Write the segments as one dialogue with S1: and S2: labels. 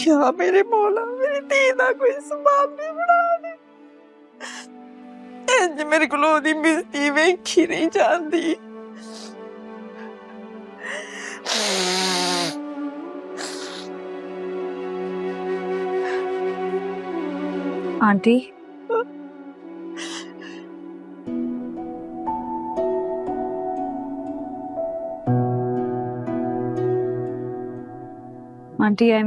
S1: या मेरे मौला मेरी धी दा कोई सबाब नहीं बना दे। इंज मेरे कोलों दी मिस्ती वेखी नहीं जाती।
S2: Aunty aunty I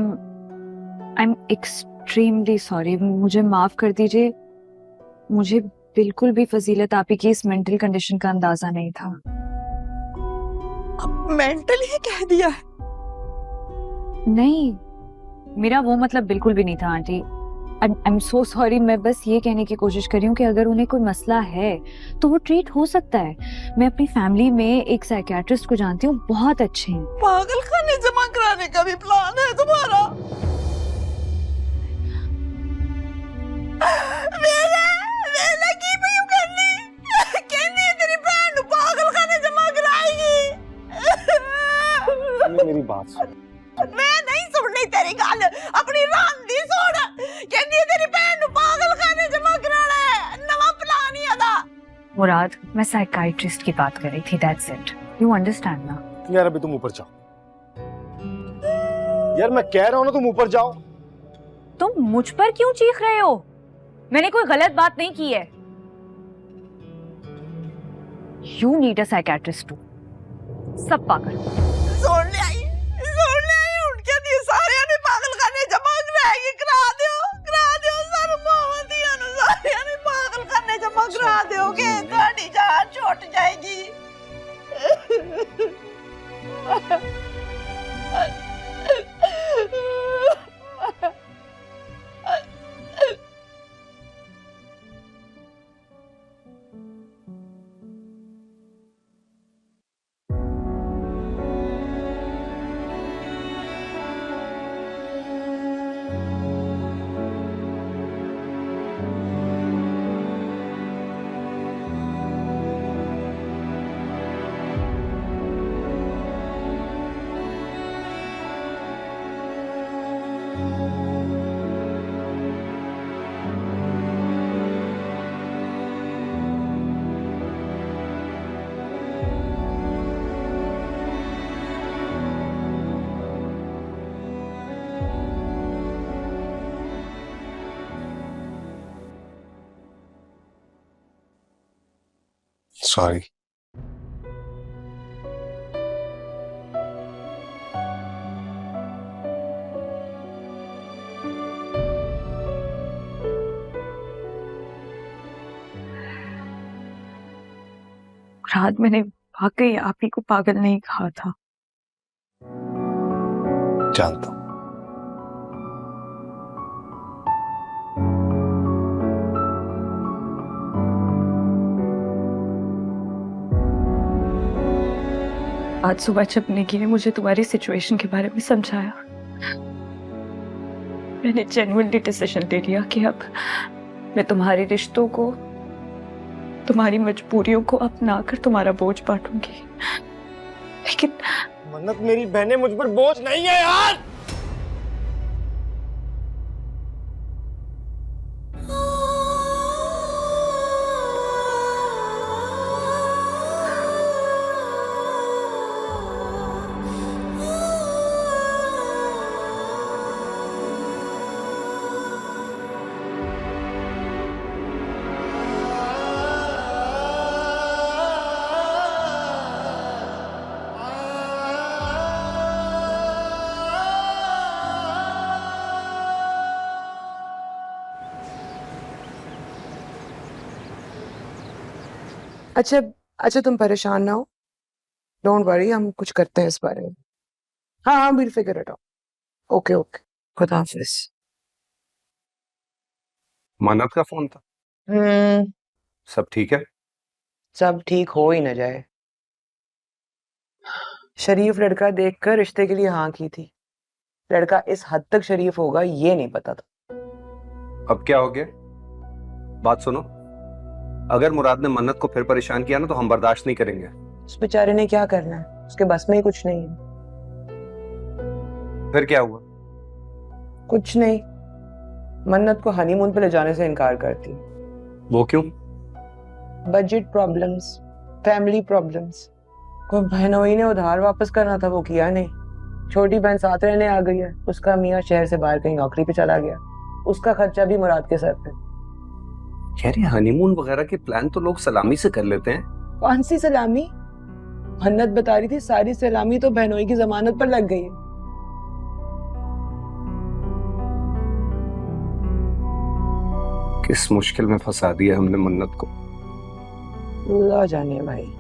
S2: am extremely sorry, मुझे माफ कर दीजिए। मुझे बिल्कुल भी फजीलत आपी की इस मेंटल कंडीशन का अंदाजा नहीं था।
S1: मेंटल ही कह दिया है?
S2: नहीं, मेरा वो मतलब बिल्कुल भी नहीं था aunty. I am so sorry. मैं बस ये कहने की कोशिश कर रही हूँ कि अगर उन्हें कोई मसला है तो वो ट्रीट हो सकता है। मैं अपनी फैमिली में एक साइकियाट्रिस्ट को जानती हूँ, बहुत अच्छे हैं।
S1: पागल खाने जमा कराने का भी प्लान है तुम्हारा?
S3: मेरी बात सुन।
S1: मैं नहीं सुननी तेरी गल, अपनी रान दी सुन। कहंदी है तेरी बहन नु पागल खाने जमा कराना है, नवा प्लान ही अदा।
S2: मुराद, मैं साइकियाट्रिस्ट की बात कर रही थी, दैट्स इट। यू अंडरस्टैंड ना?
S3: यार अभी तुम ऊपर जाओ। यार मैं कह रहा हूँ ना तुम ऊपर जाओ।
S2: तुम मुझ पर क्यों चीख रहे हो? मैंने कोई गलत बात नहीं की है। You need a psychiatrist too. सब पागल।
S1: सुन ले आई उनके दिए सारे ने पागल खाने जमा कराएगी। करा दियो सर मोहम्मदिया नु सारे ने पागल खाने जमा करा दोगे, ਤੁਹਾਡੀ जान छूट जाएगी।
S3: सॉरी।
S2: रात मैंने वाकई आप ही को पागल नहीं कहा था।
S3: जानता हूं।
S2: आज सुबह जब निकी ने मुझे तुम्हारी सिचुएशन के बारे में समझाया, मैंने जेन्युइनली डिसीजन ले लिया कि अब मैं तुम्हारे रिश्तों को, तुम्हारी मजबूरियों को अपना कर तुम्हारा बोझ बांटूंगी। लेकिन
S3: मन्नत, मेरी बहनें मुझ पर बोझ नहीं है यार।
S4: अच्छा तुम परेशान ना हो। डोंट वरी, हम कुछ करते हैं इस बारे में। हाँ, we'll figure it out. Okay खुदा हाफिज।
S5: मन्नत का फोन था? सब ठीक है?
S4: सब ठीक हो ही न जाए। शरीफ लड़का देखकर रिश्ते के लिए हाँ की थी। लड़का इस हद तक शरीफ होगा ये नहीं पता था।
S5: अब क्या हो गया? बात सुनो, अगर मुराद ने मन्नत को फिर परेशान किया ना तो हम बर्दाश्त नहीं करेंगे।
S4: उस बेचारे ने क्या करना है, उसके बस में ही कुछ नहीं है।
S5: फिर क्या हुआ?
S4: कुछ नहीं, मन्नत को हनीमून पे ले जाने से इनकार करती।
S5: वो क्यों?
S4: Budget problems, family problems. कोई बहनोई ने उधार वापस करना था, वो किया नहीं। छोटी बहन साथ रहने आ गई है, उसका मियाँ शहर से बाहर कहीं नौकरी पे चला गया, उसका खर्चा भी मुराद के सर पे।
S5: यार ये हनीमून वगैरह के प्लान तो लोग सलामी से कर लेते हैं।
S4: कौन सी सलामी? मन्नत बता रही थी सारी सलामी तो बहनोई की जमानत पर लग गई है।
S5: किस मुश्किल में फंसा दिया हमने मन्नत को।
S4: अल्लाह जाने भाई।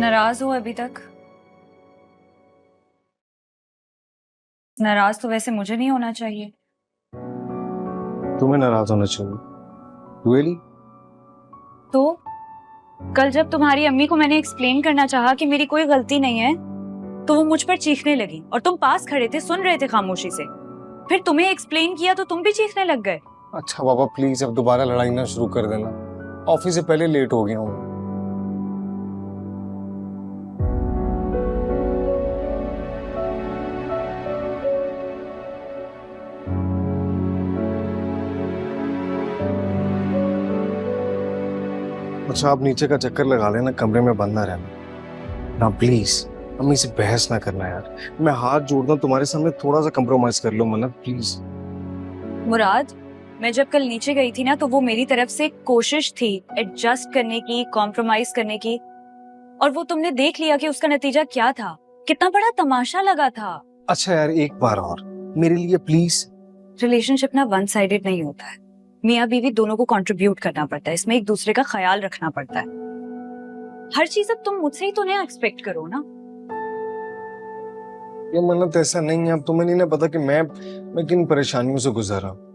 S2: नाराज हो अभी तक? नाराज तो वैसे मुझे नहीं होना चाहिए।
S3: तुम्हें नाराज होना चाहिए। Really?
S2: तो कल जब तुम्हारी अम्मी को मैंने एक्सप्लेन करना चाहा कि मेरी कोई गलती नहीं है, तो वो मुझ पर चीखने लगी और तुम पास खड़े थे, सुन रहे थे खामोशी से। फिर तुम्हें एक्सप्लेन किया तो तुम भी चीखने लग गए।
S3: अच्छा पापा प्लीज अब दोबारा लड़ाई ना शुरू कर देना, ऑफिस से पहले लेट हो गया हूँ। अच्छा आप नीचे का चक्कर लगा लेना, कमरे में बंद ना रहना ना प्लीज। अम्मी से बहस ना करना यार, मैं हाथ जोड़ता हूँ तुम्हारे सामने, थोड़ा सा कंप्रोमाइज कर लो मन्नत प्लीज।
S2: मुराद, मैं जब कल नीचे गई थी ना, तो वो मेरी तरफ से कोशिश थी एडजस्ट करने की, कॉम्प्रोमाइज करने की, और वो तुमने देख लिया कि उसका नतीजा क्या था। कितना बड़ा तमाशा लगा था।
S3: अच्छा यार एक बार और मेरे लिए प्लीज।
S2: रिलेशनशिप ना वन साइडेड नहीं होता है, मियाँ बीवी दोनों को कंट्रीब्यूट करना पड़ता है, इसमें एक दूसरे का ख्याल रखना पड़ता है। हर चीज अब तुम मुझसे ही तो नहीं एक्सपेक्ट करो ना।
S3: ये मन्नत ऐसा नहीं है, अब तुम्हें नहीं ना पता कि मैं किन परेशानियों से गुजर रहा हूँ।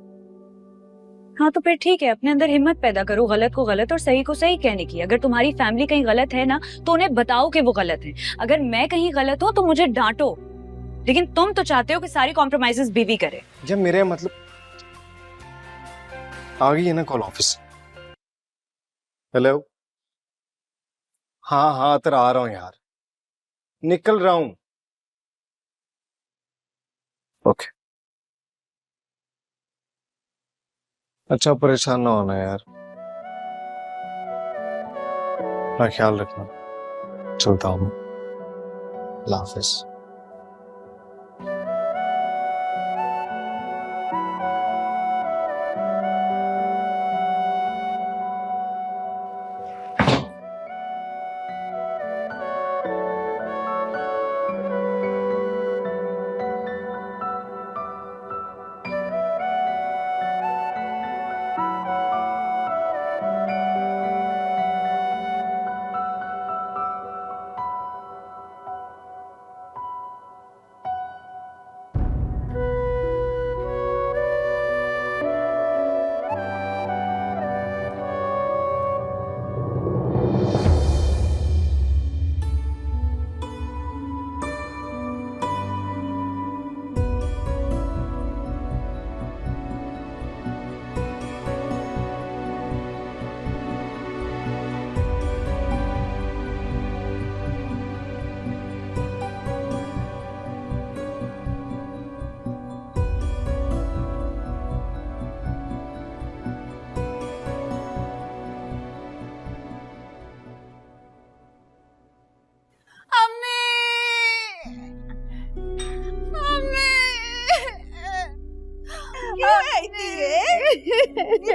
S2: हाँ तो फिर ठीक है, अपने अंदर हिम्मत पैदा करो गलत को गलत और सही को सही कहने की। अगर तुम्हारी फैमिली कहीं गलत है ना, तो उन्हें बताओ कि वो गलत है। अगर मैं कहीं गलत हूँ तो मुझे डांटो, लेकिन तुम तो चाहते हो कि सारी कॉम्प्रोमाइजेस बीवी करे।
S3: जब मेरे मतलब आ गई है ना कॉल ऑफिस। हेलो, हाँ तेरा आ रहा हूँ यार, निकल रहा हूँ। ओके अच्छा परेशान ना होना यार, अपना ख्याल रखना। चलता हूँ, अल्लाह हाफिज।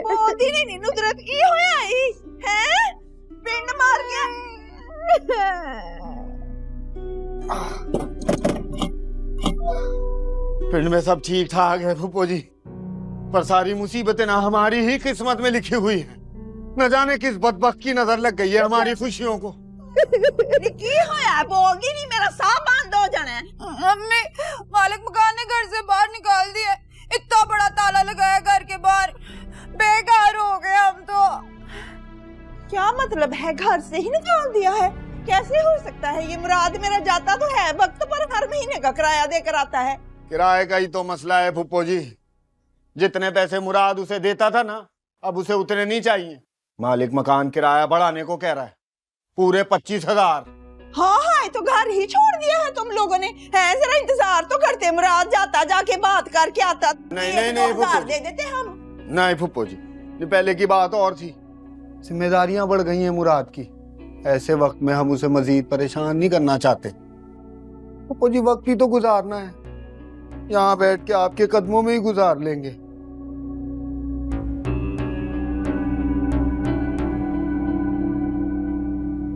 S1: बोलती नहीं नुसरत की होया आई है, पिंड मार गया।
S6: पिंड में सब ठीक ठाक है फूफो जी, पर सारी मुसीबतें ना हमारी ही किस्मत में लिखी हुई है। न जाने किस बदबख्त की नजर लग गई है हमारी खुशियों को।
S1: की होया बोलदी नहीं, मेरा साह बंद हो जाना है।
S7: मम्मी, मालिक मकान ने घर से बाहर निकाल दिया। इतना बड़ा ताला लगाया घर के बाहर, बेघर हो गए हम तो।
S1: क्या मतलब है घर से ही निकाल दिया है? कैसे हो सकता है? ये मुराद मेरा जाता तो है वक्त पर, हर महीने का किराया देकर आता है।
S6: किराए का ही तो मसला है फुप्पो जी। जितने पैसे मुराद उसे देता था ना, अब उसे उतने नहीं चाहिए। मालिक मकान किराया बढ़ाने को कह रहा है, पूरे 25,000।
S1: हाँ हाँ, ये तो घर ही छोड़ दिया है तुम लोगों ने। है जरा इंतजार तो करते, मुराद जाता जाके बात करके आता।
S6: नहीं,
S1: उधार दे देते हम।
S6: नहीं फुप्पो जी, ये पहले की बात और थी। जिम्मेदारियां बढ़ गई हैं मुराद की। ऐसे वक्त में हम उसे मजीद परेशान नहीं करना चाहते। फुप्पो जी, वक्त ही तो गुजारना है, यहाँ बैठ के आपके कदमों में ही गुजार लेंगे।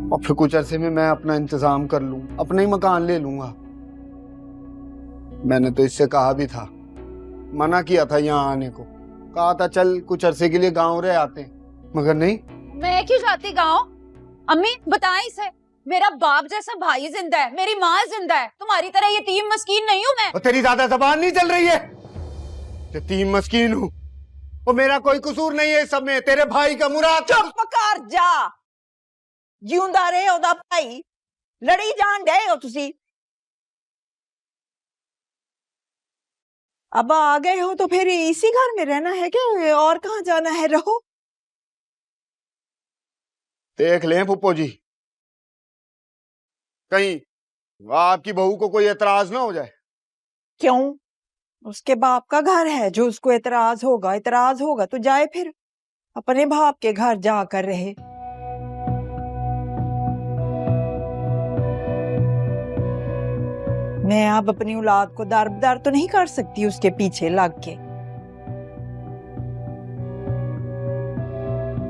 S6: और फिर कुछ अरसे में मैं अपना इंतजाम कर लूं, अपना ही मकान ले लूंगा। मैंने तो इससे कहा भी था, मना किया था यहाँ आने को। कहा था चल कुछ अरसे के लिए गांव रह आते, मगर नहीं।
S7: मैं क्यों जाती गाँव? अम्मी बताएं इसे, मेरा बाप जैसा भाई जिंदा है, मेरी माँ जिंदा है। तुम्हारी तरह यतीम मस्कीन नहीं हूँ मैं।
S6: और तेरी ज्यादा जबान नहीं चल रही है? यतीम मस्कीन हूँ, और मेरा कोई कसूर नहीं है इस सब में। तेरे भाई का मुराद।
S1: चुप कर जा, जिंदा रहे ओदा भाई, लड़ी जान डे हो तुसी। अब आ गए हो तो फिर इसी घर में रहना है क्या? और कहाँ जाना है? रहो।
S6: देख लें फुप्पो जी, कहीं आपकी बहू को कोई एतराज ना हो जाए।
S1: क्यों? उसके बाप का घर है, जो उसको एतराज होगा तो जाए फिर, अपने बाप के घर जाकर रहे। मैं अब अपनी औलाद को दारबदार तो नहीं कर सकती उसके पीछे लग के।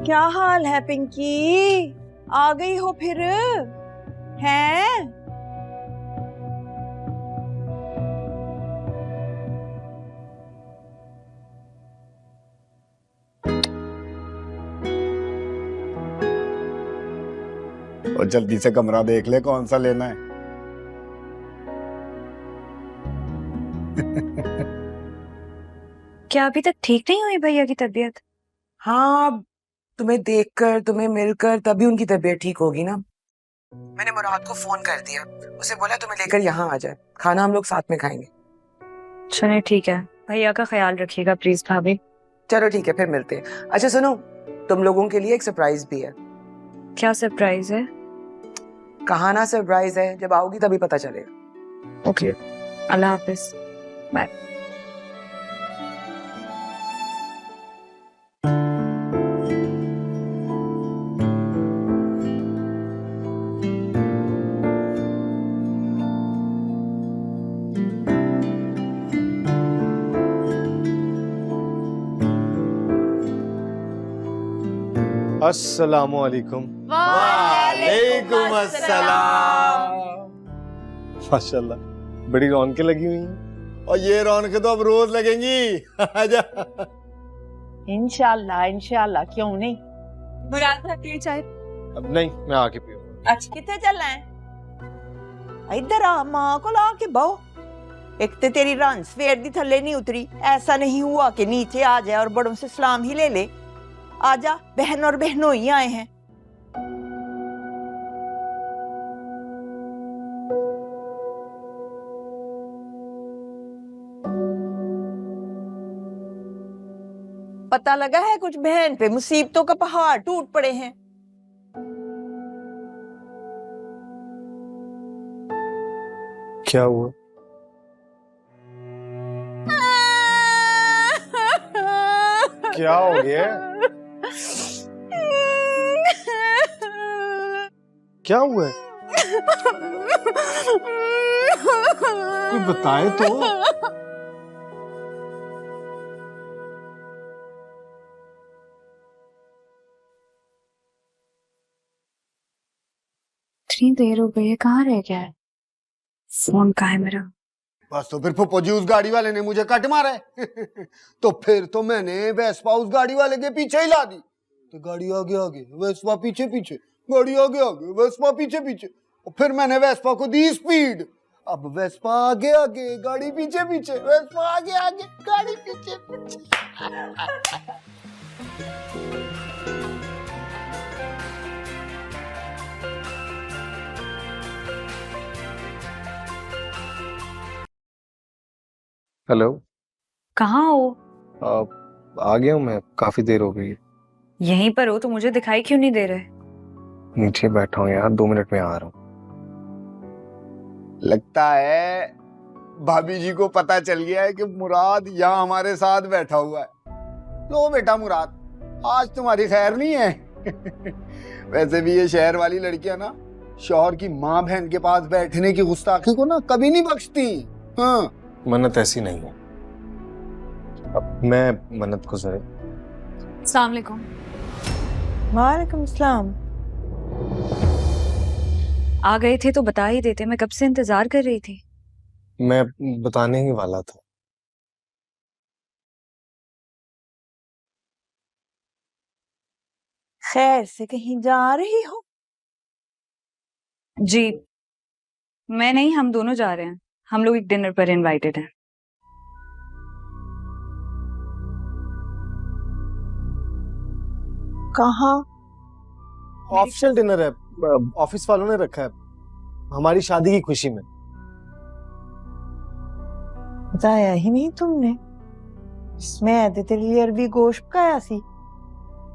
S1: क्या हाल है पिंकी? आ गई हो फिर? हैं?
S6: और जल्दी से कमरा देख ले कौन सा लेना है।
S2: क्या अभी तक ठीक नहीं हुई भैया की तबीयत?
S4: हाँ, तुम्हें देखकर, तुम्हें मिलकर तभी उनकी तबीयत ठीक होगी ना। मैंने मुराद को फोन कर दिया, उसे बोला तुम्हें लेकर यहाँ आ जाए, खाना हम लोग साथ में खाएंगे।
S2: चलिए ठीक है, भैया का ख्याल रखिएगा प्लीज भाभी।
S4: चलो ठीक है, फिर मिलते हैं। अच्छा सुनो, तुम लोगों के लिए एक सरप्राइज भी है।
S2: क्या सरप्राइज है?
S4: कहा ना सरप्राइज है, जब आओगी तभी पता चलेगा।
S2: ओके, अल्लाह हाफिज, बाय।
S3: अस्सलामु अलैकुम।
S6: वालेकुम अस्सलाम।
S3: माशाल्लाह, बड़ी रौनकें लगी हुई हैं।
S6: और ये रौनकें तो अब रोज लगेंगी। आजा।
S1: इंशाल्लाह इंशाल्लाह, क्यों नहीं।
S7: मुराद रखिए चाय।
S3: अब नहीं, मैं आके पीऊंगा।
S1: अच्छा कितने चलना है? इधर आ, माँ को ला के बहो। एक तो तेरी रन सवेर दी थल्ले नहीं उतरी। ऐसा नहीं हुआ कि नीचे आ जाए और बड़ों से सलाम ही ले ले। आजा, बहन और बहनों ही आए हैं। पता लगा है कुछ बहन पे मुसीबतों का पहाड़ टूट पड़े हैं।
S3: क्या हुआ? क्या हो गया? क्या हुआ है? कोई बताए तो।
S2: इतनी देर हो गई है, कहाँ रह गया है? फोन कहाँ है मेरा?
S6: बस तो फिर फुप्पो जी उस गाड़ी वाले ने मुझे कट मारा है। तो फिर तो मैंने वेस्पा उस गाड़ी वाले के पीछे ही ला दी। तो गाड़ी आगे आगे, वेस्पा पीछे पीछे, गाड़ी आगे आगे, वेस्पा पीछे पीछे, और फिर मैंने वेस्पा को दी स्पीड। अब वेस्पा आगे आगे, गाड़ी पीछे पीछे, वेस्पा आगे आगे, गाड़ी पीछे पीछे।
S3: हेलो।
S2: कहाँ हो?
S3: आ गया हूँ मैं, काफी देर हो गई है।
S2: यहीं पर हो तो मुझे दिखाई क्यों नहीं दे रहे?
S3: नीचे बैठा हूँ यार, 2 मिनट में आ रहा हूँ।
S6: लगता है भाभी जी को पता चल गया है कि मुराद यहाँ हमारे साथ बैठा हुआ है। लो बेटा मुराद, आज तुम्हारी खैर नहीं है। वैसे भी ये शहर वाली लड़कियां ना शौहर की माँ बहन के पास बैठने की गुस्ताखी को ना कभी नहीं बख्शती। हाँ,
S3: मन्नत ऐसी नहीं है। अब मैं मन्नत को जरे।
S2: अस्सलाम वालेकुम।
S1: वालेकुम सलाम।
S2: आ गए थे तो बता ही देते, मैं कब से इंतजार कर रही थी।
S3: मैं बताने ही वाला था।
S1: खैर से कहीं जा रही हो?
S2: जी मैं नहीं, हम दोनों जा रहे हैं। हम लोग एक डिनर पर इनवाइटेड हैं।
S1: कहाँ?
S3: ऑफिशियल डिनर है, ऑफिस वालों ने रखा है हमारी शादी की खुशी में।
S1: बताया ही नहीं तुमने। मैं तो तेरे लिए अरबी गोश्त पकाया सी।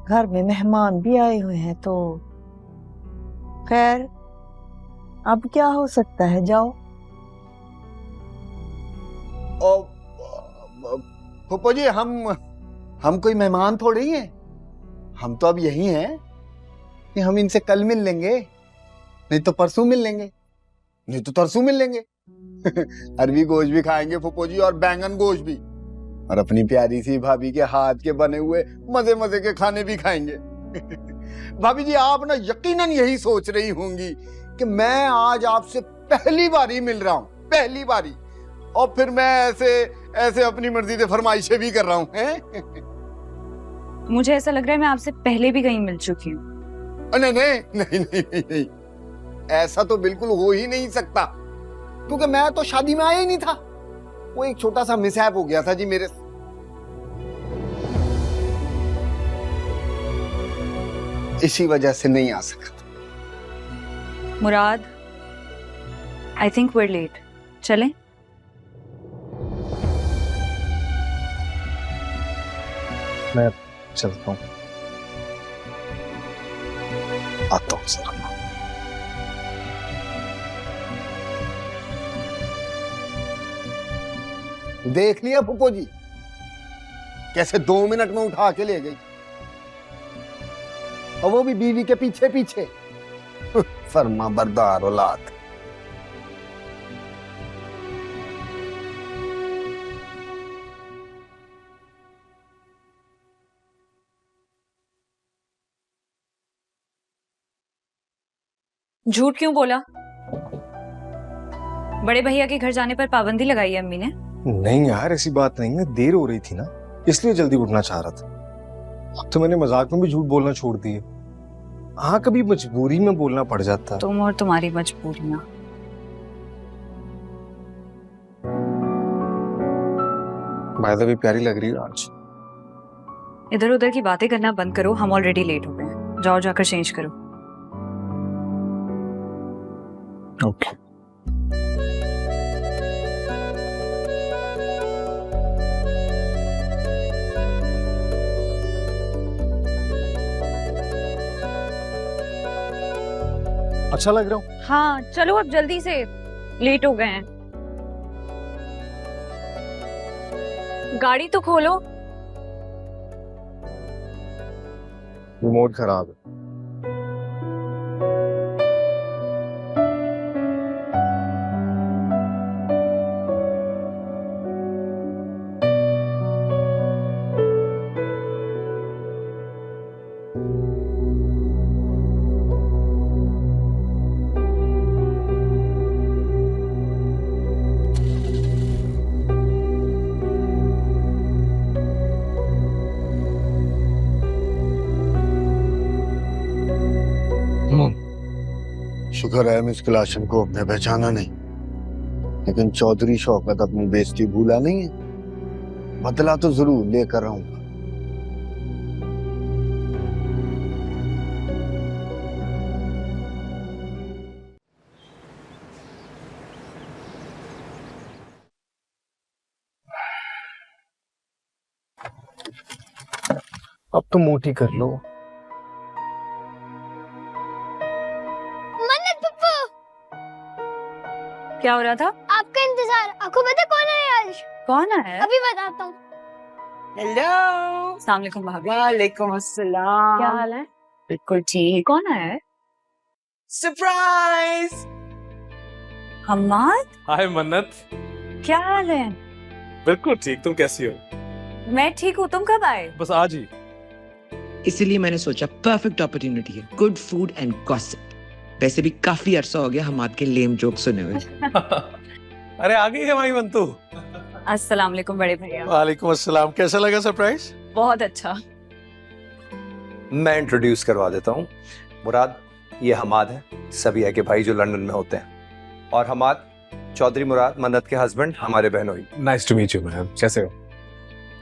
S1: घर में मेहमान भी आए हुए हैं तो खैर अब क्या हो सकता है, जाओ।
S6: फूफो जी, हम कोई मेहमान थोड़े ही हैं। हम तो अब यही हैं कि हम इनसे कल मिल लेंगे, नहीं तो परसों मिल लेंगे, नहीं तो तरसों मिल लेंगे। अरबी गोश्त भी खाएंगे फूफो जी, और बैंगन गोश्त भी, और अपनी प्यारी सी भाभी के हाथ के बने हुए मजे मजे के खाने भी खाएंगे। भाभी जी, आप ना यकीनन यही सोच रही होंगी कि मैं आज आपसे पहली बारी मिल रहा हूं, पहली बारी, और फिर मैं ऐसे अपनी मर्जी से फरमाइशें भी कर रहा हूं।
S2: मुझे ऐसा लग रहा है मैं आपसे पहले भी कहीं मिल चुकी हूँ।
S6: नहीं नहीं नहीं नहीं नहीं नहीं, ऐसा तो बिल्कुल हो ही नहीं सकता, क्योंकि मैं तो शादी में आया ही नहीं था। वो एक छोटा सा मिसहैप हो गया था जी मेरे। इसी वजह से नहीं आ सका।
S2: मुराद, आई थिंक we're लेट। चलें?
S3: मैं चलता हूँ, आता हूँ सर।
S6: देख लिया फूफो जी कैसे 2 मिनट में उठा के ले गई, और वो भी बीवी के पीछे पीछे। फरमा बरदार औलाद।
S2: झूठ क्यों बोला? बड़े भैया के घर जाने पर पाबंदी लगाई है अम्मी ने।
S3: नहीं यार, ऐसी बात नहीं है, देर हो रही थी ना, इसलिए जल्दी उठना चाह रहा था। अब तो मैंने मजाक में भी झूठ बोलना छोड़ दिए। हाँ, कभी मजबूरी में बोलना पड़ जाता है।
S2: तुम और तुम्हारी मजबूरियां।
S3: बाय द वे, प्यारी लग रही है आज।
S2: इधर उधर की बातें करना बंद करो, हम ऑलरेडी लेट हो गए हैं। जाओ जाकर चेंज करो।
S3: ओके। अच्छा लग रहा हूँ?
S2: हाँ चलो अब जल्दी से, लेट हो गए हैं। गाड़ी तो खोलो।
S3: रिमोट खराब है।
S6: शुक्र है मिस क्लाशन को अपने पहचाना नहीं, लेकिन चौधरी शौकत अपनी बेइज्जती भूला नहीं है। बदला तो जरूर लेकर आऊंगा।
S3: अब तो मोटी कर लो।
S8: मन्नत पप्पू,
S2: क्या हो रहा था?
S8: आपका इंतजार। आपको पता कौन है आज?
S2: कौन है?
S8: अभी बताता हूँ।
S4: हेलो।
S2: अस्सलाम वालेकुम भाभी।
S4: वालेकुम अस्सलाम।
S2: क्या हाल है?
S4: बिल्कुल ठीक।
S2: कौन है?
S4: सरप्राइज।
S2: हम्माद,
S9: हाय मन्नत।
S2: क्या हाल है?
S9: बिल्कुल ठीक, तुम कैसी हो?
S2: मैं ठीक हूँ, तुम कब आए?
S9: बस आज ही।
S10: इसीलिए मैंने सोचा परफेक्ट अपॉर्चुनिटी है, गुड फूड एंड गॉसिप। वैसे भी काफी अरसा हो गया हमाद के लेम जोक सुने हुए।
S9: अरे आ गई है हमारी बंतु।
S2: अस्सलाम वालेकुम बड़े भैया।
S9: वालेकुम अस्सलाम। कैसा लगा सरप्राइज?
S2: बहुत अच्छा।
S5: मैं इंट्रोड्यूस करवा देता हूँ। मुराद, ये हमाद है, सबिया के भाई जो लंदन में होते हैं। और हमाद चौधरी मुराद, मन्नत के हस्बैंड, हमारे बहनोई।
S9: Nice to meet you ma'am. कैसे हो?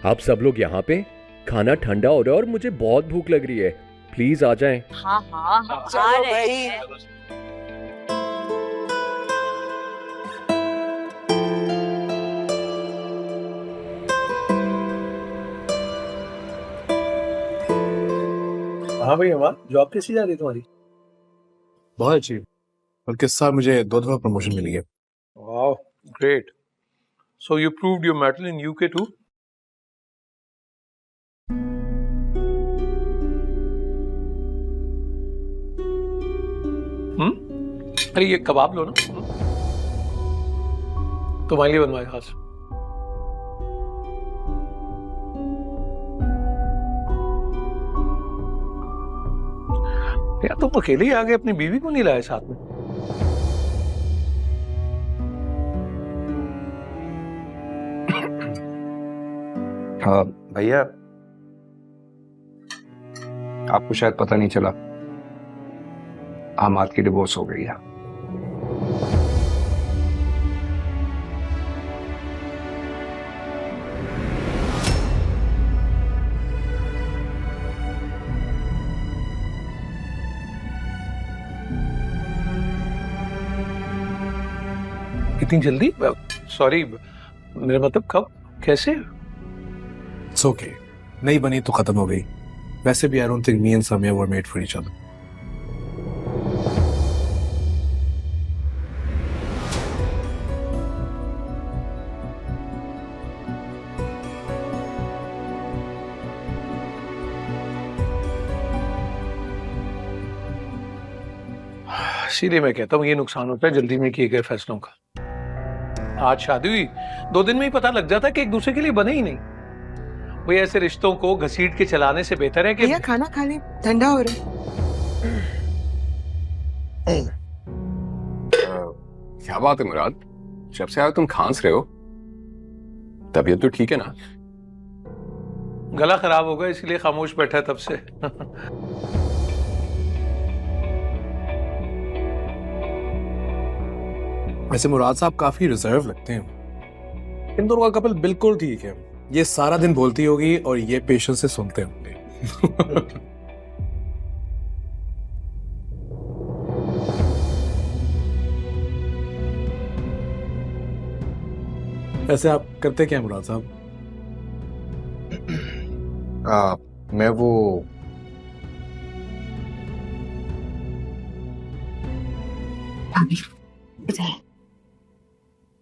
S11: आप सब लोग यहाँ पे? खाना ठंडा हो रहा है और मुझे बहुत भूख लग रही है, प्लीज आ जाएं।
S2: हाँ हाँ हम आ रहे हैं।
S9: हाँ भाई हमाद, जॉब कैसी जा रही है तुम्हारी?
S3: बहुत अच्छी, बल्कि इस साल मुझे 2 दफा प्रमोशन मिली है।
S9: Wow, great. So you proved your mettle in UK too? अरे ये कबाब लो ना, तुम्हारे लिए बनवाए खास। यार तुम अकेले ही आ गए, अपनी बीवी को नहीं लाए साथ में?
S5: हाँ भैया, आपको शायद पता नहीं चला, हमाद की डिवोर्स हो गई है।
S9: इतनी जल्दी? सॉरी, मेरा मतलब कब, कैसे?
S3: इट्स ओके, नहीं बनी तो खत्म हो गई। वैसे भी I don't think me and Samiya were made for each other.
S9: इसीलिए मैं कहता हूँ ये नुकसान होता है जल्दी में किए गए फैसलों का। आज शादी हुई, 2 दिन में ही पता लग जाता है कि एक दूसरे के लिए बने ही नहीं। वही ऐसे रिश्तों को घसीट के चलाने से बेहतर है कि
S4: भैया खाना खा ले, ठंडा हो रहा है।
S11: क्या बात है मुराद, जब से आए तुम खांस रहे हो? तबीयत तो ठीक है ना?
S9: गला खराब होगा इसलिए खामोश बैठा है तब से।
S3: वैसे मुराद साहब काफी रिजर्व लगते हैं। इन दोनों का कपल बिल्कुल ठीक है। ये सारा दिन बोलती होगी और ये पेशेंस से सुनते होंगे। वैसे आप करते क्या मुराद साहब?
S5: मैं वो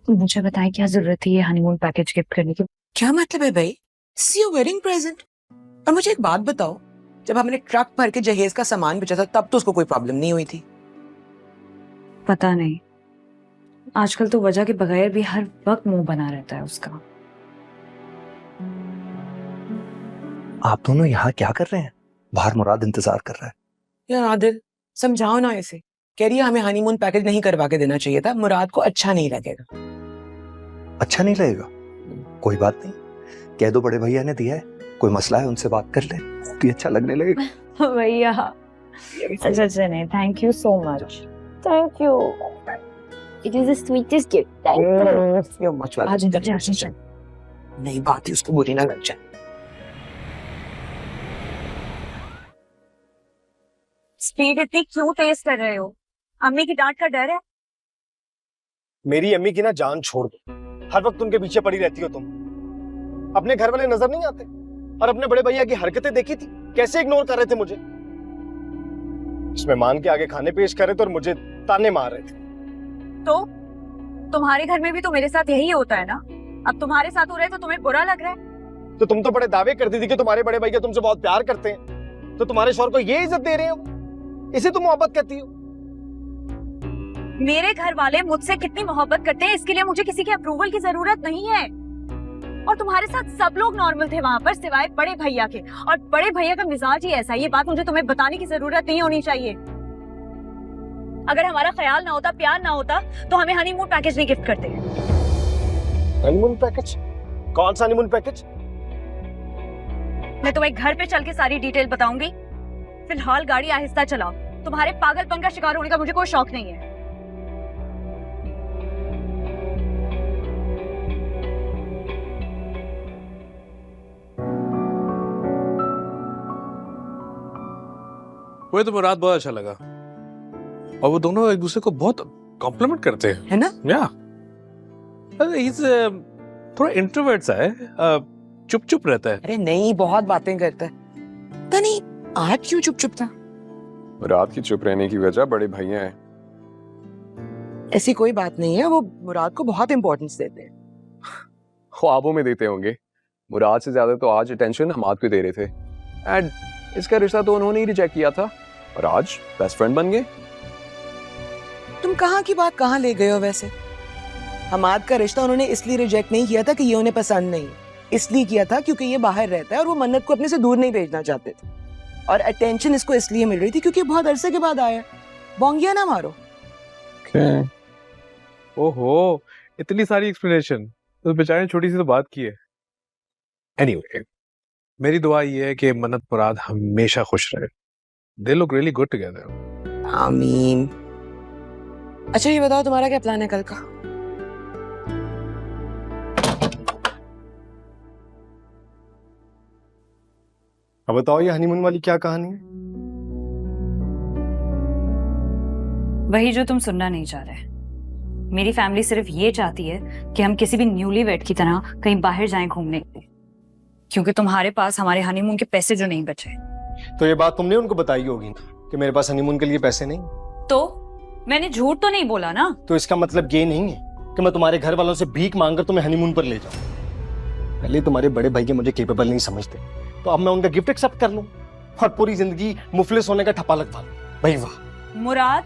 S2: मुझे बताएं क्या जरूरत थी ये हनीमून पैकेज गिफ्ट करने की?
S4: क्या मतलब है भाई? This your wedding present. और मुझे एक बात बताओ, जब हमने ट्रक भर के जहेज का सामान बेचा था तब तो उसको कोई प्रॉब्लम नहीं हुई थी।
S2: पता नहीं, आजकल तो वजह के बगैर भी हर वक्त मुंह बना रहता है उसका।
S5: आप दोनों यहाँ क्या कर रहे हैं? बाहर मुराद इंतजार कर रहा है।
S4: यार आदिल, समझाओ ना इसे। कह रही है हमें हनीमून पैकेज नहीं करवा के देना चाहिए था, मुराद को अच्छा नहीं लगेगा।
S5: अच्छा नहीं लगेगा? कोई बात नहीं, कह दो बड़े भैया ने दिया है, कोई मसला है उनसे बात कर ले, तो अच्छा लगने लगेगा।
S2: भैया सच नहीं, thank you so much.
S8: Thank you. It is the sweetest gift. Thank you.
S10: You're much welcome. आज इधर जा नहीं बात है उसको बुरी ना लग जाए।
S2: स्पीड इतनी क्यों तेज कर रहे हो? अम्मी की डांट का डर है?
S3: मेरी अम्मी की ना जान छोड़ दो, हर वक्त उनके पीछे पड़ी रहती हो तुम। अपने घर वाले नजर नहीं आते? और अपने बड़े भैया की हरकतें देखी थी, कैसे इग्नोर कर रहे थे मुझे। उस मेहमान के आगे खाने पेश कर रहे थे और मुझे ताने मार रहे थे।
S2: तो तुम्हारे घर में भी तो मेरे साथ यही होता है ना? अब तुम्हारे साथ हो रहा है तो तुम्हें बुरा लग रहा है?
S3: तो तुम तो बड़े दावे करती थी कि तुम्हारे बड़े भैया तुमसे बहुत प्यार करते हैं, तो तुम्हारे शौहर को ये इज्जत दे रहे हो, इसे तुम मोहब्बत कहती हो?
S2: मेरे घर वाले मुझसे कितनी मोहब्बत करते हैं, इसके लिए मुझे किसी के अप्रूवल की जरूरत नहीं है। और तुम्हारे साथ सब लोग नॉर्मल थे वहां पर सिवाय बड़े भैया के, और बड़े भैया का मिजाज ही ऐसा है। ये बात मुझे तुम्हें बताने की जरूरत नहीं होनी चाहिए। अगर हमारा ख्याल ना होता, प्यार ना होता, तो हमें हनीमून पैकेज नहीं गिफ्ट करते।
S3: Honeymoon package? कौन सा हनीमून पैकेज?
S2: मैं तुम्हें घर पे चल के सारी डिटेल बताऊंगी। फिलहाल गाड़ी आहिस्ता चलाओ। तुम्हारे पागलपन का शिकार होने का मुझे कोई शौक नहीं है।
S9: मुझे तो मुराद बहुत अच्छा लगा, और वो दोनों एक दूसरे को बहुत कॉम्प्लीमेंट करते हैं,
S10: है ना?
S9: या थोड़ा इंट्रोवर्ट सा है, चुप चुप रहता है।
S10: अरे नहीं, बहुत बातें करता है। पता नहीं आज क्यों चुप चुप था।
S11: मुराद की चुप रहने की वजह बड़े भैया हैं।
S10: ऐसी कोई बात नहीं है, वो मुराद को बहुत इंपॉर्टेंस देते हैं।
S11: ख्वाबों में देते होंगे। मुराद से ज्यादा तो आज अटेंशन हमाद को दे रहे थे, एंड इसका रिश्ता तो उन्होंने ही रिजेक्ट किया था, और आज बेस्ट फ्रेंड बन गए।
S10: तुम कहाँ की बात कहाँ ले गए हो वैसे? हमाद का रिश्ता उन्होंने इसलिए रिजेक्ट नहीं किया था कि ये उन्हें पसंद नहीं, इसलिए किया था क्योंकि ये बाहर रहता है और वो मन्नत को अपने से दूर नहीं भेजना चाहते थे। और अटेंशन इसको इसलिए मिल रही थी क्योंकि बहुत अरसे के बाद आया। बोंगिया ना मारो।
S9: ओहो, इतनी सारी एक्सप्लेनेशन, तो बेचारे ने छोटी सी तो बात की है। एनीवे, मेरी दुआ ये है कि मन्नत मुराद हमेशा खुश रहे। They look really good together.
S10: आमीन। अच्छा ये बताओ तुम्हारा क्या प्लान है कल का?
S3: अब बताओ ये हनीमून वाली क्या कहानी है?
S2: वही जो तुम सुनना नहीं चाह रहे। मेरी फैमिली सिर्फ ये चाहती है कि हम किसी भी न्यूली वेड की तरह कहीं बाहर जाएं घूमने के लिए, क्योंकि तुम्हारे पास हमारे हनीमून के पैसे जो नहीं बचे।
S3: तो ये बात तुमने उनको बताई होगी कि मेरे पास हनीमून के लिए पैसे नहीं।
S2: तो मैंने झूठ तो नहीं बोला ना?
S3: तो इसका मतलब ये नहीं है कि मैं तुम्हारे घर वालों से भीख मांगकर तुम्हें हनीमून पर ले जाऊं। पहले तुम्हारे बड़े भैया मुझे कैपेबल नहीं समझते, तो अब मैं उनका गिफ्ट एक्सेप्ट कर लूं और पूरी जिंदगी मुफलिस होने का ठप्पा लगवा लूं। भाई वाह।
S2: मुराद,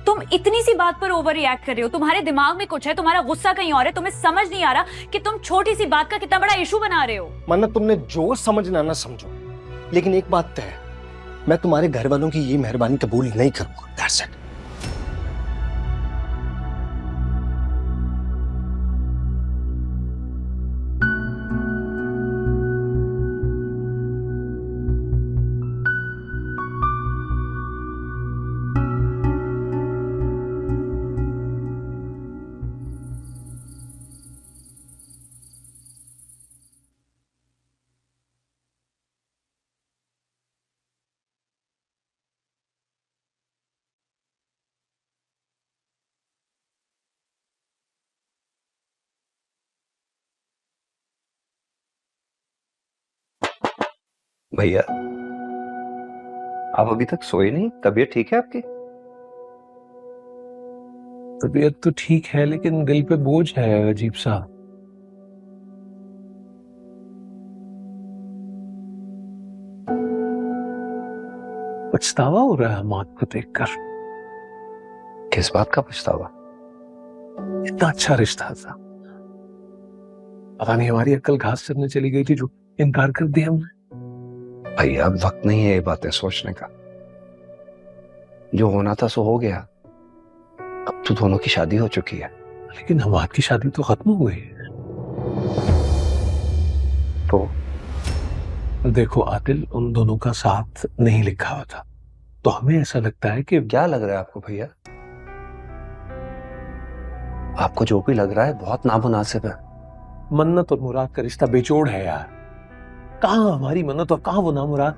S2: तुम इतनी सी बात पर ओवर रिएक्ट कर रहे हो। तुम्हारे दिमाग में कुछ है, तुम्हारा गुस्सा कहीं और है। तुम्हें समझ नहीं आ रहा कि तुम छोटी सी बात का कितना बड़ा इशू बना रहे हो।
S3: मन्नत, तुमने जो समझना ना समझो, लेकिन एक बात तय है, मैं तुम्हारे घर वालों की ये मेहरबानी कबूल नहीं करूंगा। That's it.
S5: भैया, आप अभी तक सोए नहीं? तबीयत ठीक है आपकी?
S9: तबीयत तो ठीक है, लेकिन दिल पे बोझ है अजीब सा। पछतावा हो रहा है हमाद को देखकर।
S5: किस बात का पछतावा?
S9: इतना अच्छा रिश्ता था, पता नहीं हमारी अक्ल घास चरने चली गई थी जो इनकार कर दिया हमने।
S5: भैया, अब वक्त नहीं है ये बातें सोचने का। जो होना था सो हो गया। अब तो दोनों की शादी हो चुकी है।
S9: लेकिन हमाद की शादी तो खत्म हो गई है। तो देखो आदिल, उन दोनों का साथ नहीं लिखा हुआ था, तो हमें ऐसा लगता है कि
S5: क्या लग रहा है आपको भैया? आपको जो भी लग रहा है बहुत नामुनासिब है।
S9: मन्नत और मुराद का रिश्ता बेजोड़ है यार। कहाँ हमारी मन्नत और कहाँ वो नामुराद।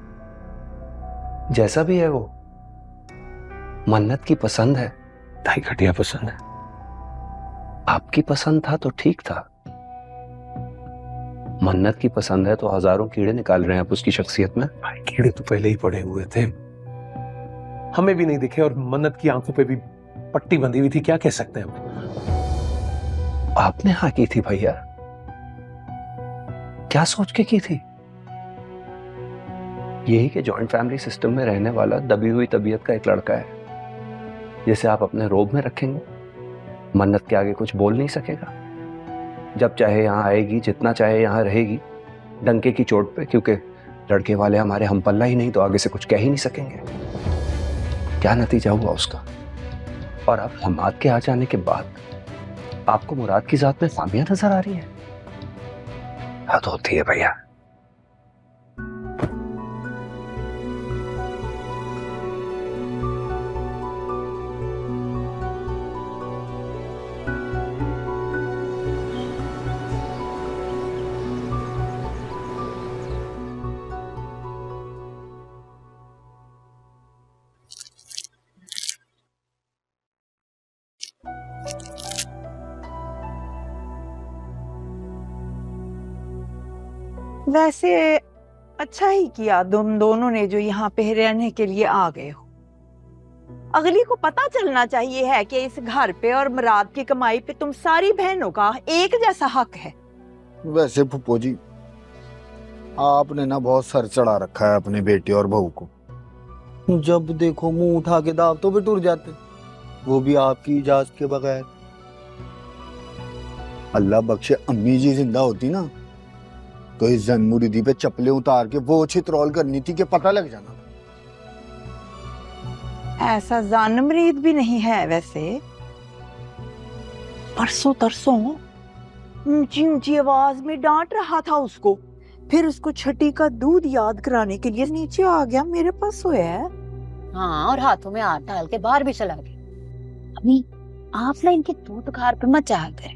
S5: जैसा भी है वो, मन्नत की पसंद है,
S9: ढाई घटिया पसंद है।
S5: आपकी पसंद था तो ठीक था। मन्नत की पसंद है तो हजारों कीड़े निकाल रहे हैं आप उसकी शख्सियत में।
S9: भाई कीड़े तो पहले ही पड़े हुए थे, हमें भी नहीं दिखे और मन्नत की आंखों पे भी पट्टी बंधी हुई थी, क्या कह सकते हैं हम।
S5: आपने हाँ की थी भैया, क्या सोच के की थी? यही कि जॉइंट फैमिली सिस्टम में रहने वाला दबी हुई तबीयत का एक लड़का है जिसे आप अपने रोब में रखेंगे, मन्नत के आगे कुछ बोल नहीं सकेगा। जब चाहे यहाँ आएगी, जितना चाहे यहाँ रहेगी, डंके की चोट पे, क्योंकि लड़के वाले हमारे हम पल्ला ही नहीं तो आगे से कुछ कह ही नहीं सकेंगे। क्या नतीजा हुआ उसका? और अब हमाद के आ जाने के बाद आपको मुराद की जात में खामियां नजर आ रही है? हद होती है भैया।
S1: वैसे अच्छा ही किया तुम दोनों ने जो यहाँ पे रहने के लिए आ गए हो। अगली को पता चलना चाहिए है कि इस घर पे और मुराद की कमाई पे तुम सारी बहनों का एक जैसा हक है।
S6: वैसे फुप्पो जी, आपने ना बहुत सर चढ़ा रखा है अपने बेटे और बहू को। जब देखो मुंह उठा के दावतों पे टूट जाते, वो भी आपकी इजाजत के बगैर। अल्लाह बख्शे अम्मी जी जिंदा होती ना तो इस जन मुरीदी पे चप्पलें उतार के वो छितरौल करनी थी कि पता लग जाना।
S1: ऐसा जान मरीद भी नहीं है वैसे। परसों तरसों ऊंची ऊंची आवाज में डांट रहा था उसको, फिर उसको छठी का दूध याद कराने के लिए नीचे आ गया, मेरे पास सोया है।
S7: हाँ, और हाथों में हाथ डाल के बाहर भी चला गया। अम्मी, आप ना इनकी दूध खार पे मत चाहा करें,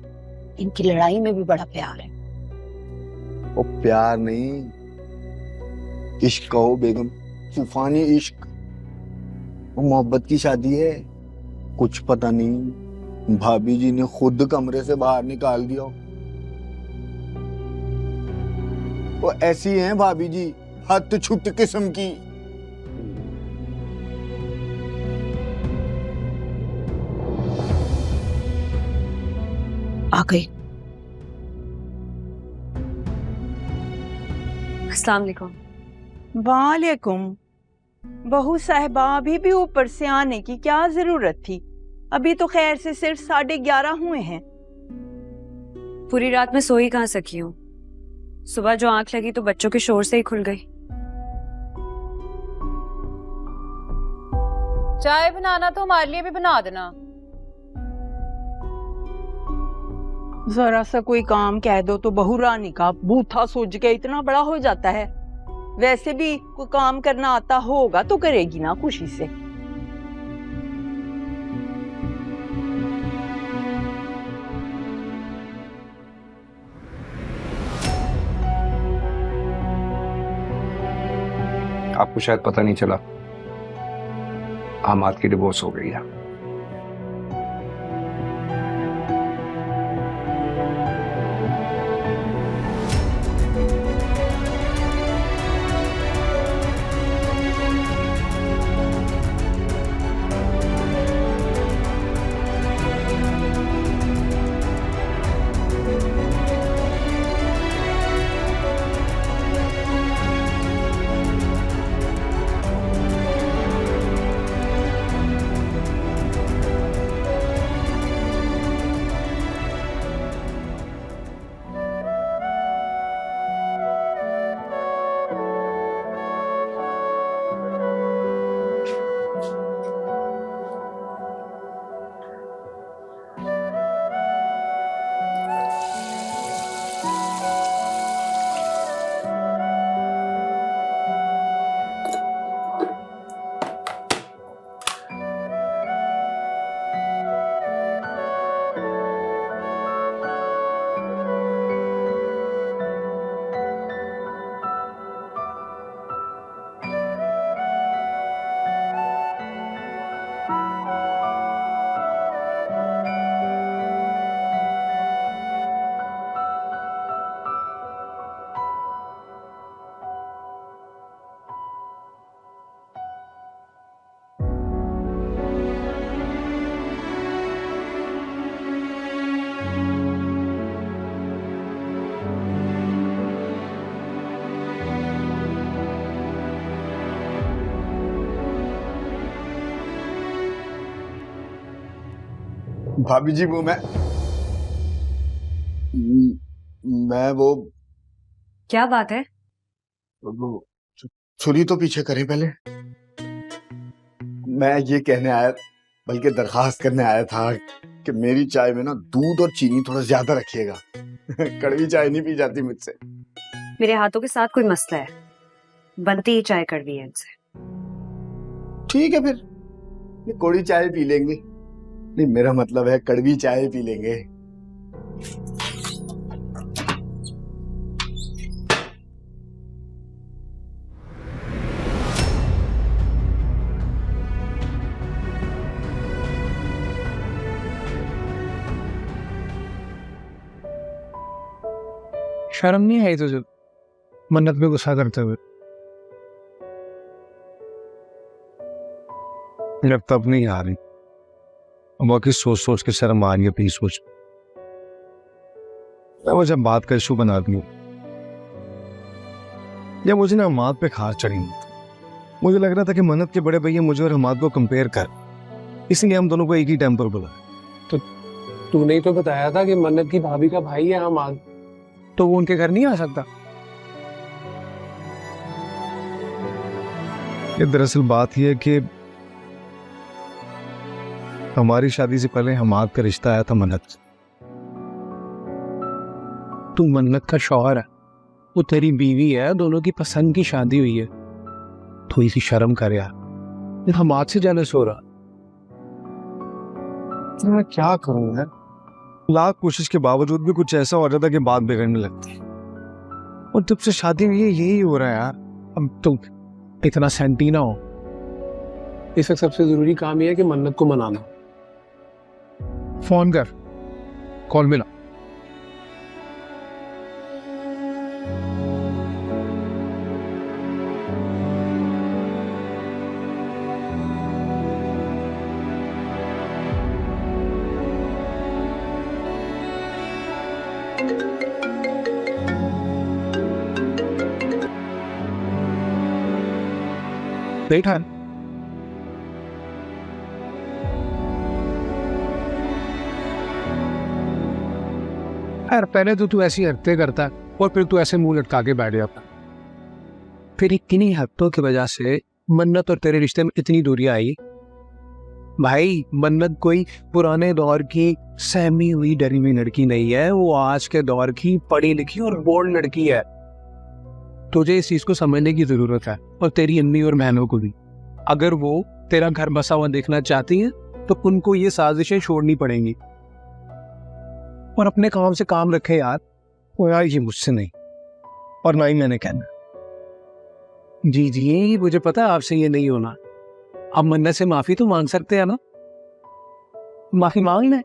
S7: इनकी लड़ाई में भी बड़ा प्यार है।
S6: वो प्यार नहीं, इश्क कहो बेगम, तूफानी इश्क। वो मोहब्बत की शादी है। कुछ पता नहीं भाभी जी ने खुद कमरे से बाहर निकाल दिया। वो ऐसी हैं भाभी जी, हद छुट किस्म की।
S7: आ गई।
S2: अस्सलाम वालेकुम।
S1: वालेकुम। बहू साहिबा, अभी भी ऊपर से आने की क्या जरूरत थी? अभी तो खैर से सिर्फ 11:30 हुए हैं।
S2: पूरी रात में सोई कहाँ सकी हूँ, सुबह जो आंख लगी तो बच्चों के शोर से ही खुल गई।
S7: चाय बनाना तो हमारे लिए भी बना देना।
S1: जरा सा कोई काम कह दो तो बहू रानी का बूथा सूझ के इतना बड़ा हो जाता है। वैसे भी कोई काम करना आता होगा तो करेगी ना खुशी से।
S5: आपको शायद पता नहीं चला, हमाद की डिवोर्स हो गई है।
S6: भाभी जी वो मैं वो
S2: क्या बात है?
S6: वो छुरी तो पीछे करें पहले। मैं ये कहने आया, बल्कि दरखास्त करने आया था कि मेरी चाय में ना दूध और चीनी थोड़ा ज्यादा रखिएगा। कड़वी चाय नहीं पी जाती मुझसे।
S2: मेरे हाथों के साथ कोई मसला है, बनती ही चाय कड़वी है इनसे।
S6: ठीक है फिर ये कोड़ी चाय पी लेंगे। नहीं मेरा मतलब है कड़वी चाय पी लेंगे।
S12: शर्म नहीं आई तुझे मन्नत पे गुस्सा करते हुए? जब तब नहीं आ रही, बाकी सोच सोच के शर्म आ रही है। प्लीज सोच, मैं वो जब बात का इशू बना दी या मुझे ना हमाद पे खार चढ़ी, मुझे लग रहा था कि मन्नत के बड़े भैया मुझे और हमाद को कंपेयर कर, इसलिए हम दोनों को एक ही टाइम पर बुला। तो तूने ही तो बताया था कि मन्नत की भाभी का भाई है हमाद, तो वो उनके घर नहीं आ सकता? ये दरअसल बात यह है कि हमारी शादी से पहले हमाद का रिश्ता आया था मन्नत। तू मन्नत का शौहर है, वो तेरी बीवी है, दोनों की पसंद की शादी हुई है। थोड़ी सी शर्म कर यार, ये हमाद से जेलस हो रहा। मैं क्या करूं यार?
S11: लाख कोशिश के बावजूद भी कुछ ऐसा हो जाता कि बात बिगड़ने लगती।
S12: और जब से शादी हुई है यही हो रहा है यार। अब तो इतना सेंटी ना हो। इस वक्त सबसे जरूरी काम यह है कि मन्नत को मनाना। फोन कर, कॉल मिला। बैठा यार, पहले तो तू ऐसी हरकतें करता है और फिर तू ऐसे मुंह लटका के बैठ जाता। फिर किन्हीं हरकतों की वजह से मन्नत और तेरे रिश्ते में इतनी दूरियां आई। भाई मन्नत कोई पुराने दौर की सहमी हुई डरी हुई लड़की नहीं है, वो आज के दौर की पढ़ी लिखी और बोल्ड लड़की है। तुझे इस चीज को समझने की जरूरत है, और तेरी अम्मी और बहनों को भी। अगर वो तेरा घर बसा हुआ देखना चाहती हैं तो उनको ये साजिशें छोड़नी पड़ेंगी। और अपने काम से काम रखे यार।
S11: ओ यार, ये मुझसे नहीं, और ना ही मैंने कहना।
S12: जी जी मुझे पता है आपसे ये नहीं होना। अब मन्नत से माफी तो मांग सकते हैं ना? माफी मांगना है।